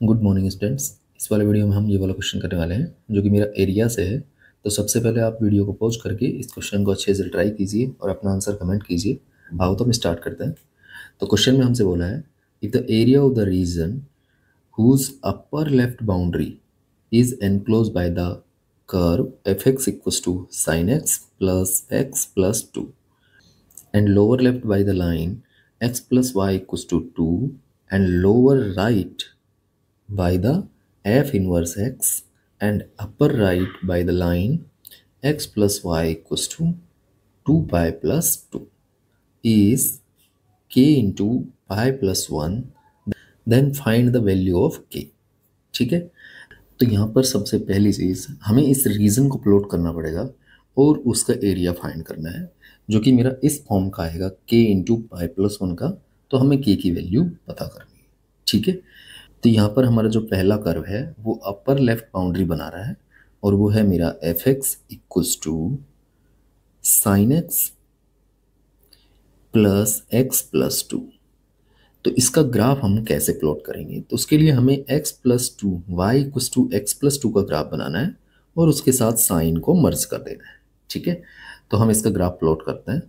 Good morning students. इस वाले video में हम ये वाला क्वेश्चन करने वाले हैं जो कि मेरा एरिया से है। तो सबसे पहले आप वीडियो को पॉज करके इस क्वेश्चन को अच्छे से ट्राई कीजिए और अपना आंसर कमेंट कीजिए। आओ तो हम स्टार्ट करते हैं। तो क्वेश्चन में हमसे बोला है, if the area of the region whose upper left boundary is enclosed by the curve fx equals to sin x plus 2 and lower left by the line x plus y equals to 2 and lower right by the f inverse x and upper right by the line x plus y equals to 2 pi plus 2 is k into pi plus 1, then find the value of k। ठीक है, तो यहाँ पर सबसे पहली चीज़ हमें इस reason को प्लॉट करना पड़ेगा और उसका एरिया फाइंड करना है, जो कि मेरा इस फॉर्म का आएगा k इंटू पाई प्लस 1 का। तो हमें k की वैल्यू पता करनी है। ठीक है, तो यहाँ पर हमारा जो पहला कर्व है वो अपर लेफ्ट बाउंड्री बना रहा है और वो है मेरा f x equals to sine x plus 2। तो इसका ग्राफ हम कैसे प्लॉट करेंगे? तो उसके लिए हमें x plus 2 y equals to x plus 2 का ग्राफ बनाना है और उसके साथ साइन को मर्ज कर देना है। ठीक है, तो हम इसका ग्राफ प्लॉट करते हैं।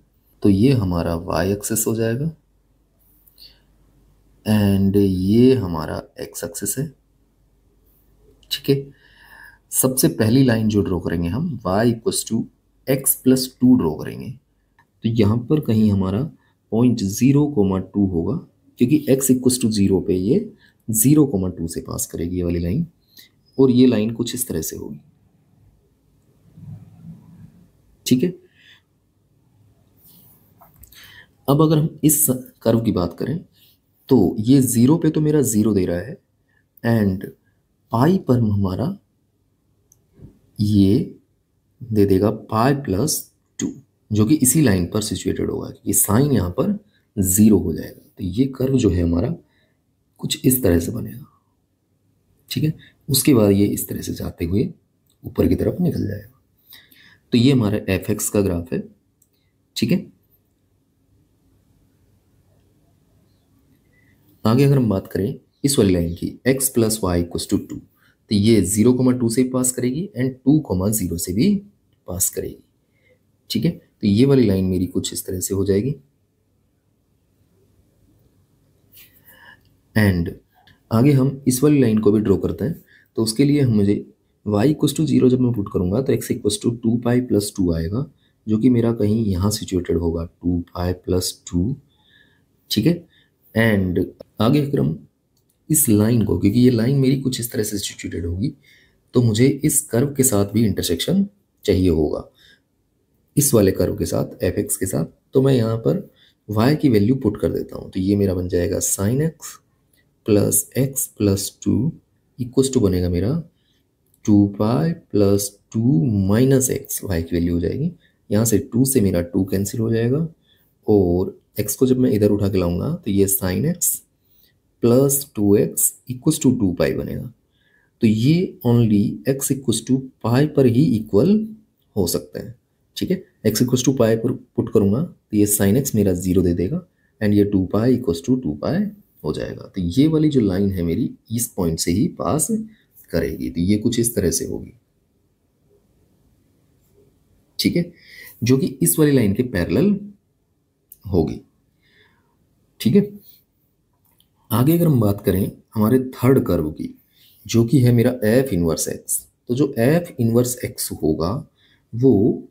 तो ये हमारा y एक्सिस हो जाएगा एंड ये हमारा x एक्सिस है। ठीक है, सबसे पहली लाइन जो ड्रॉ करेंगे हम y equals to x plus 2 draw करेंगे। तो यहाँ पर कहीं हमारा पॉइंट 0,2 होगा, क्योंकि x इक्वल्स टू 0 पे ये 0,2 से पास करेगी ये वाली लाइन, और ये लाइन कुछ इस तरह से होगी। ठीक है, अब अगर हम इस कर्व की बात करें तो ये 0 पे तो मेरा 0 दे रहा है एंड पाई पर हमारा ये दे देगा पाई प्लस 2, जो कि इसी लाइन पर सिचुएटेड होगा। ये साइन यहाँ पर 0 हो जाएगा। तो ये कर्व जो है हमारा कुछ इस तरह से बनेगा। ठीक है, उसके बाद ये इस तरह से जाते हुए ऊपर की तरफ निकल जाएगा। तो ये हमारा एफ एक्स का ग्राफ है। ठीक है, आगे अगर हम बात करें इस वाली लाइन की x plus y equals to 2, तो ये 0,2 से पास करेगी एंड 2,0 से भी पास करेगी। ठीक है, तो ये वाली लाइन मेरी कुछ इस तरह से हो जाएगी एंड आगे हम इस वाली लाइन को भी ड्रॉ करते हैं। तो उसके लिए हम मुझे y इक्वस टू 0 जब मैं पुट करूंगा तो x equals to 2 pi plus 2 आएगा, जो कि मेरा कहीं यहाँ सिचुएटेड होगा 2 पाई प्लस 2। ठीक है, एंड आगे अगर हम इस लाइन को, क्योंकि ये लाइन मेरी कुछ इस तरह से सिचुएटेड होगी, तो मुझे इस कर्व के साथ भी इंटरसेक्शन चाहिए होगा, इस वाले कर्व के साथ एफ एक्स के साथ। तो मैं यहाँ पर y की वैल्यू पुट कर देता हूँ। तो ये मेरा बन जाएगा sine x plus 2 equals to बनेगा मेरा 2 pi plus 2 minus x. Y की वैल्यू हो जाएगी, यहाँ से 2 से मेरा 2 कैंसिल हो जाएगा और x को जब मैं इधर उठा के लाऊंगा तो ये sine x plus 2x equals to 2 pi बनेगा। तो ये only x equals to pi पर ही इक्वल हो सकते हैं। ठीक है, x इक्वस टू पाई पर पुट करूंगा तो ये साइन एक्स मेरा 0 दे देगा एंड ये 2 पाई इक्वस टू 2 पाई हो जाएगा। तो ये वाली जो लाइन है मेरी इस पॉइंट से ही पास करेगी। तो ये कुछ इस तरह से होगी। ठीक है, जो कि इस वाली लाइन के पैरेलल होगी। ठीक है, आगे अगर हम बात करें हमारे थर्ड कर्व की, जो कि है मेरा एफ इनवर्स एक्स, तो जो एफ इनवर्स एक्स होगा वो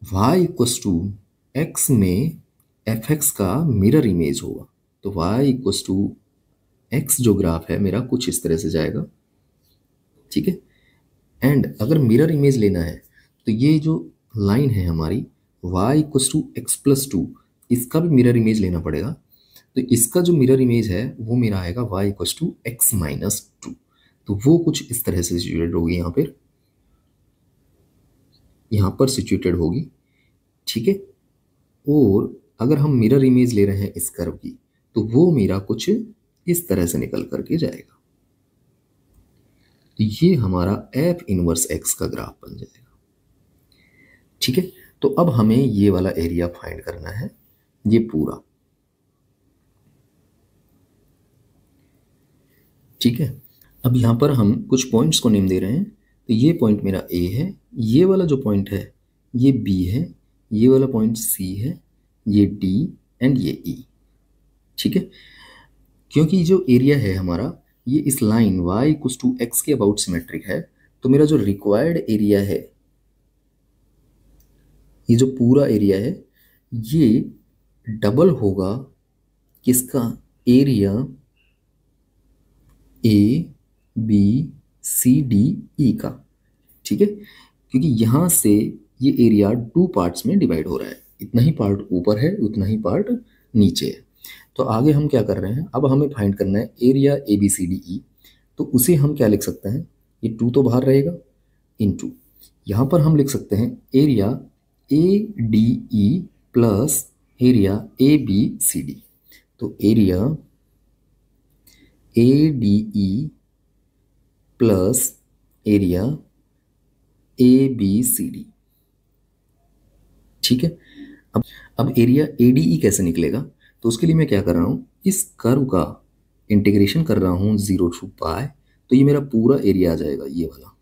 y इक्वस टू एक्स में एफ एक्स का मिरर इमेज होगा। तो y इक्वस टू एक्स जो ग्राफ है मेरा कुछ इस तरह से जाएगा। ठीक है, एंड अगर मिरर इमेज लेना है तो ये जो लाइन है हमारी y equals to x plus 2, इसका भी मिरर इमेज लेना पड़ेगा। तो इसका जो मिरर इमेज है वो मेरा आएगा y equals to x minus 2। तो वो कुछ इस तरह से सिचुएटेड होगी, यहाँ पर सिचुएटेड होगी। ठीक है, और अगर हम मिरर इमेज ले रहे हैं इस कर्व की तो वो मेरा कुछ इस तरह से निकल करके जाएगा। तो ये हमारा एफ इनवर्स एक्स का ग्राफ बन जाएगा। ठीक है, तो अब हमें ये वाला एरिया फाइंड करना है, ये पूरा। ठीक है, अब यहाँ पर हम कुछ पॉइंट्स को नेम दे रहे हैं। तो ये पॉइंट मेरा ए है, ये वाला जो पॉइंट है ये बी है, ये वाला पॉइंट सी है, ये डी एंड ये ई। ठीक है, क्योंकि जो एरिया है हमारा ये इस line y equals to x के अबाउट सिमेट्रिक है, तो मेरा जो रिक्वायर्ड एरिया है, ये जो पूरा एरिया है ये डबल होगा किसका, area A B C D E का। ठीक है, क्योंकि यहाँ से ये एरिया 2 पार्ट्स में डिवाइड हो रहा है, इतना ही पार्ट ऊपर है उतना ही पार्ट नीचे है। तो आगे हम क्या कर रहे हैं, अब हमें फाइंड करना है area A B C D E. तो उसे हम क्या लिख सकते हैं, ये 2 तो बाहर रहेगा, इनटू यहाँ पर हम लिख सकते हैं area A D E plus area A B C D. तो area A D E plus area A B C D. ठीक है, अब एरिया ए डी ई कैसे निकलेगा, तो उसके लिए मैं क्या कर रहा हूँ, इस कर्व का इंटीग्रेशन कर रहा हूँ 0 टू पाई, तो ये मेरा पूरा एरिया आ जाएगा ये वाला।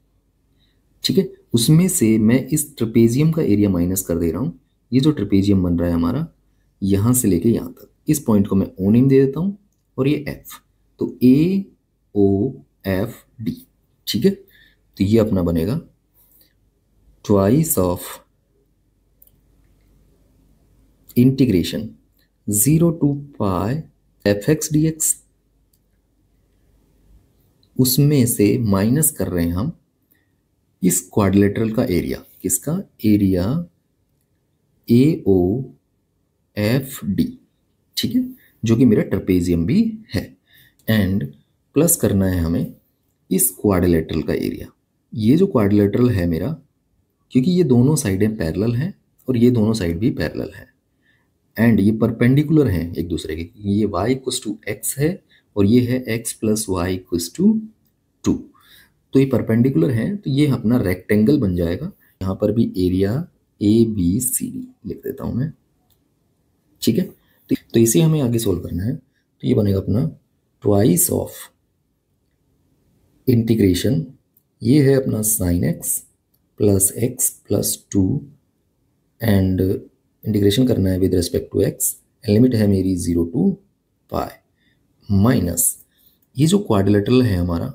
ठीक है, उसमें से मैं इस ट्रेपेजियम का एरिया माइनस कर दे रहा हूँ। ये जो ट्रेपेजियम बन रहा है हमारा यहाँ से लेके यहाँ तक, इस पॉइंट को मैं ओ नेम दे देता हूँ और ये एफ, तो ए ओ एफ डी। ठीक है, तो ये अपना बनेगा twice of integration 0 to pi f x d x, उसमें से माइनस कर रहे हैं हम इस क्वाड्रिलेटरल का एरिया, किसका, area A O F D. ठीक है, जो कि मेरा ट्रेपेजियम भी है, एंड प्लस करना है हमें इस क्वाड्रिलेटरल का एरिया। ये जो क्वाड्रिलेटरल है मेरा, क्योंकि ये दोनों साइडें पैरेलल हैं और ये दोनों साइड भी पैरेलल हैं एंड ये परपेंडिकुलर हैं एक दूसरे के, ये y इक्वल्स टू एक्स है और ये है x plus y equals to 2। तो ये परपेंडिकुलर है, तो ये अपना रेक्टेंगल बन जाएगा। यहाँ पर भी area A B C D लिख देता हूँ मैं। ठीक है, तो इसे हमें आगे सोल्व करना है। तो ये बनेगा अपना ट्वाइस ऑफ इंटीग्रेशन, ये है अपना sine x plus 2 and integration करना है with respect to x, limit है मेरी 0 टू पाई माइनस ये जो क्वाड्रिलेटरल है हमारा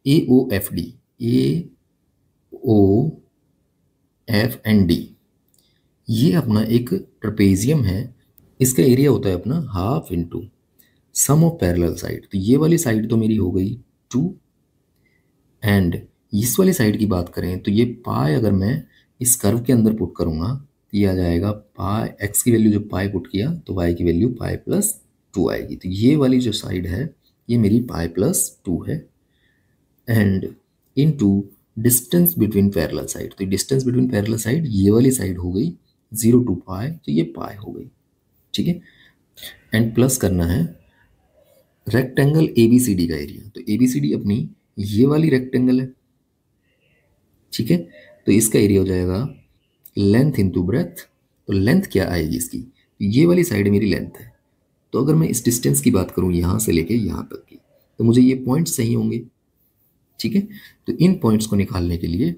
A O F D, A O F and D, ये अपना एक ट्रेपेजियम है। इसका एरिया होता है अपना half into sum of parallel side. तो ये वाली साइड तो मेरी हो गई 2 एंड इस वाली साइड की बात करें तो ये पाई अगर मैं इस कर्व के अंदर पुट करूँगा तो ये आ जाएगा पाई, एक्स की वैल्यू जब पाई पुट किया तो वाई की वैल्यू पाई प्लस 2 आएगी। तो ये वाली जो साइड है ये मेरी पाई प्लस 2 है and into distance between parallel side. तो डिस्टेंस बिटवीन पैरेलल साइड ये वाली साइड हो गई 0 टू पाई, तो ये पाई हो गई। ठीक है, एंड प्लस करना है rectangle A B C D का एरिया। तो ए बी सी डी अपनी ये वाली रेक्टेंगल है। ठीक है, तो इसका एरिया हो जाएगा लेंथ इंटू ब्रेथ। तो लेंथ क्या आएगी इसकी, ये वाली साइड मेरी लेंथ है। तो अगर मैं इस डिस्टेंस की बात करूँ यहाँ से लेके यहाँ तक की, तो मुझे ये पॉइंट्स सही होंगे। ठीक है, तो इन पॉइंट्स को निकालने के लिए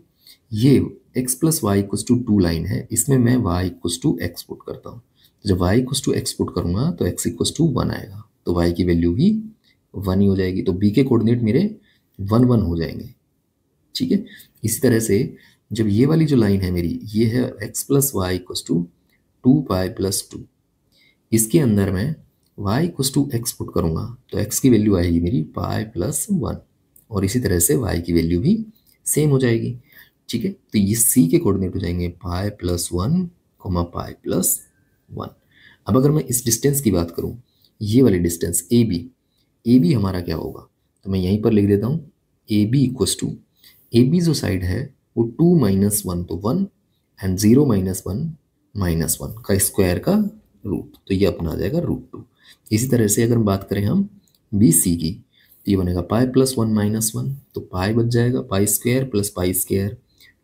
ये x plus y equals to 2 line है, इसमें मैं y equals to x put करता हूँ। तो जब y equals to x put करूँगा तो x इक्वल्स टू 1 आएगा, तो y की वैल्यू भी 1 ही हो जाएगी। तो b के कोऑर्डिनेट मेरे 1 1 हो जाएंगे। ठीक है, इसी तरह से जब ये वाली जो लाइन है मेरी, ये है x plus y equals to 2 pi plus 2, इसके अंदर मैं y equals to x put करूँगा तो x की वैल्यू आएगी मेरी पाई प्लस 1 और इसी तरह से y की वैल्यू भी सेम हो जाएगी। ठीक है, तो ये c के कोऑर्डिनेट हो जाएंगे पाई प्लस 1 पाई प्लस 1। अब अगर मैं इस डिस्टेंस की बात करूं, ये वाली डिस्टेंस ए बी हमारा क्या होगा, तो मैं यहीं पर लिख देता हूं A B equals to, A B जो साइड है वो 2 माइनस 1 तो 1 एंड 0 माइनस 1 माइनस 1 का स्क्वायर का रूट, तो ये अपना आ जाएगा √2। इसी तरह से अगर बात करें हम बी सी की, तो ये बनेगा पाई प्लस 1 माइनस 1, तो पाई बच जाएगा pi square plus pi square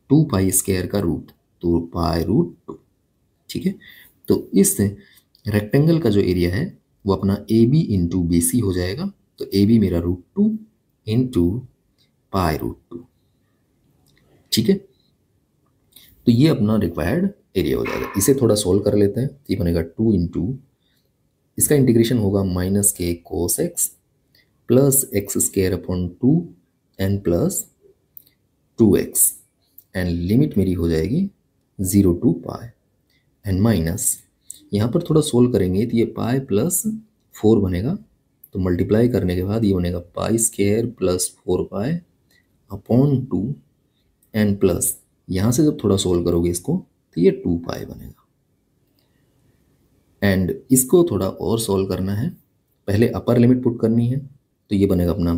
2 pi square का रूट, तो पाई √2। ठीक है, तो इस रेक्टेंगल का जो एरिया है वो अपना A B into B C हो जाएगा। तो ए बी मेरा √2 इंटू π√2। ठीक है, तो ये अपना रिक्वायर्ड एरिया हो जाएगा। इसे थोड़ा सोल्व कर लेते हैं। ये बनेगा 2 इंटू, इसका इंटीग्रेशन होगा -k cos x plus x² 2 n plus 2x, and limit मेरी हो जाएगी 0 टू π, एंड माइनस यहाँ पर थोड़ा सोल्व करेंगे तो ये π प्लस 4 बनेगा, तो मल्टीप्लाई करने के बाद ये बनेगा π² प्लस 4π अपॉन 2 एन प्लस, यहाँ से जब थोड़ा सोल्व करोगे इसको तो ये 2π बनेगा। एंड इसको थोड़ा और सोल्व करना है, पहले अपर लिमिट पुट करनी है, तो ये बनेगा अपना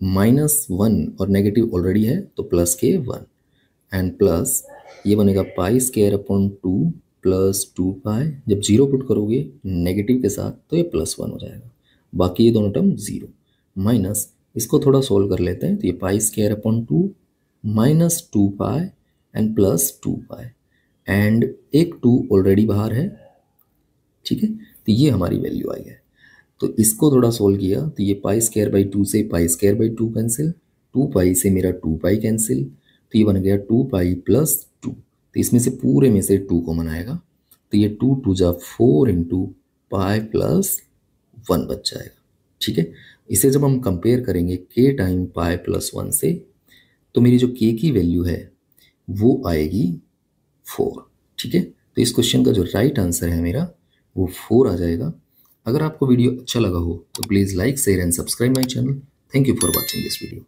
-1 और नेगेटिव ऑलरेडी है तो +k1, एंड प्लस ये बनेगा π² अपॉन 2 प्लस 2π, जब 0 पुट करोगे नेगेटिव के साथ तो ये +1 हो जाएगा, बाकी ये दोनों टर्म 0, माइनस इसको थोड़ा सोल्व कर लेते हैं, तो ये π² upon 2 minus 2π and plus 2π, and एक 2 ऑलरेडी बाहर है। ठीक है, तो ये हमारी वैल्यू आई है। तो इसको थोड़ा सोल्व किया तो ये π² 2 से π² 2 कैंसिल, 2π से मेरा 2π कैंसिल, तो ये बन गया 2π प्लस 2, तो इसमें से पूरे में से 2 कॉमन आएगा, तो ये 2 2 जा 4 इंटू π प्लस 1 बच जाएगा। ठीक है, इसे जब हम कंपेयर करेंगे k टाइम π प्लस 1 से, तो मेरी जो k की वैल्यू है वो आएगी 4। ठीक है, तो इस क्वेश्चन का जो राइट आंसर है मेरा वो 4 आ जाएगा। अगर आपको वीडियो अच्छा लगा हो तो please like, share and subscribe my channel. Thank you for watching this video.